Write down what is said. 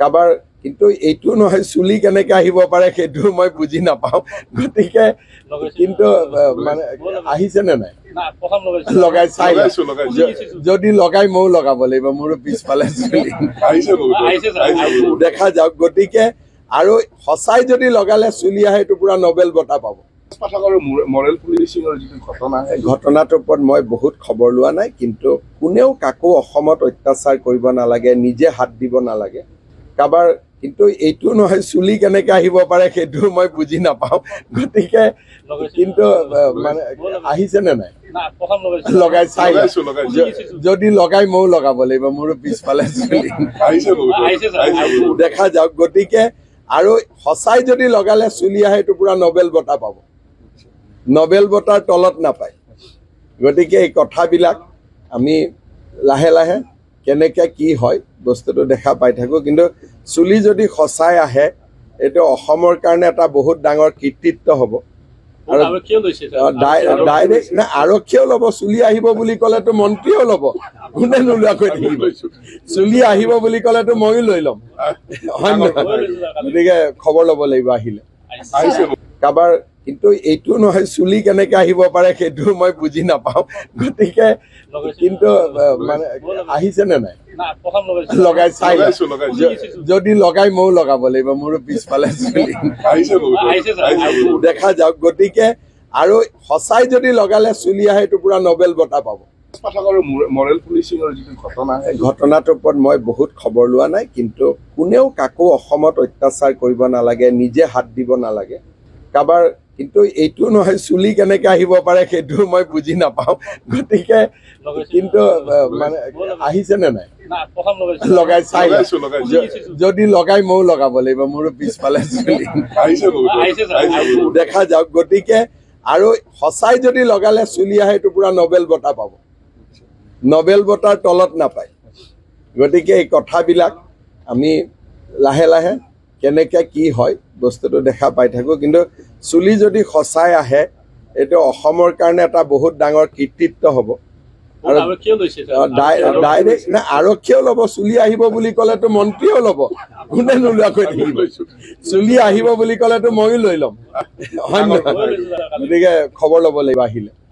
কাবাৰ কিন্তু এইটো নহয় চুলি কেনেকৈ আহিব পাৰে সেইটো মই বুজি নাপাওঁ গতিকে কিন্তু মানে আহিছে নে নাই লগাই চাই যদি লগাই ময়ো লগাব লাগিব মোৰো পিছফালে চুলি দেখা যাওক গতিকে আৰু সঁচাই যদি লগালে চুলি আহে এইটো পুৰা নবেল বঁটা পাব ঘটনাটোৰ ওপৰত মই বহুত খবৰ লোৱা নাই কিন্তু কোনেও কাকো অসমত অত্যাচাৰ কৰিব নালাগে নিজে হাত দিব নালাগে কাবাৰ কিন্তু এইটো নহয় চুলি কেনেকৈ আহিব পাৰে সেইটো মই বুজি নাপাওঁ গতিকে কিন্তু মানে আহিছে নে নাই লগাই চাই যদি লগাই ময়ো লগাব লাগিব মোৰো পিছফালে চুলি দেখা যাওক গতিকে আৰু সঁচাই যদি লগালে চুলি আহে এইটো পুৰা নবেল বঁটা পাব নবেল বঁটাৰ তলত নাপায় গতিকে এই কথাবিলাক আমি লাহে লাহে কেনেকৈ কি হয় বস্তুটো দেখা পাই থাকোঁ কিন্তু চুলি যদি সঁচাই আহে এইটো অসমৰ কাৰণে এটা বহুত ডাঙৰ কৃতিত্ব হ'ব আৰু ডাইৰেক্ট নে আৰক্ষীয়েও ল'ব চুলি আহিব বুলি ক'লেতো মন্ত্ৰীয়েও ল'ব কোনে নোলোৱাকৈ থাকিব চুলি আহিব বুলি ক'লেতো ময়ো লৈ ল'ম হয় নহয় গতিকে খবৰ ল'ব লাগিব আহিলে কাবাৰ কিন্তু এইটো নহয় চুলি কেনেকৈ আহিব পাৰে সেইটো মই বুজি নাপাওঁ গতিকে কিন্তু মানে আহিছে নে নাই লগাই চাই যদি লগাই ময়ো লগাব লাগিব মোৰো পিছফালে চুলি দেখা যাওক গতিকে আৰু সঁচাই যদি লগালে চুলি আহে এইটো পুৰা নবেল বঁটা পাব ঘটনাটোৰ ওপৰত মই বহুত খবৰ লোৱা নাই কিন্তু কোনেও কাকো অসমত অত্যাচাৰ কৰিব নালাগে নিজে হাত দিব নালাগে কাবাৰ কিন্তু এইটো নহয় চুলি কেনেকৈ আহিব পাৰে সেইটো মই বুজি নাপাওঁ গতিকে কিন্তু মানে আহিছে নে নাই লগাই চাই যদি লগাই ময়ো লগাব লাগিব মোৰো পিছফালে চুলি দেখা যাওক গতিকে আৰু সঁচাই যদি লগালে চুলি আহে এইটো পুৰা নবেল বঁটা পাব নবেল বঁটাৰ তলত নাপায় গতিকে এই কথাবিলাক আমি লাহে লাহে কেনেকৈ কি হয় বস্তুটো দেখা পাই থাকোঁ কিন্তু চুলি যদি সঁচাই আহে এইটো অসমৰ কাৰণে এটা বহুত ডাঙৰ কৃতিত্ব হ'ব আৰু ডাইৰেক্ট নে আৰক্ষীয়েও ল'ব চুলি আহিব বুলি ক'লেতো মন্ত্ৰীয়েও ল'ব কোনে নোলোৱাকৈ থাকিব চুলি আহিব বুলি ক'লেতো ময়ো লৈ ল'ম হয় নহয় গতিকে খবৰ ল'ব লাগিব আহিলে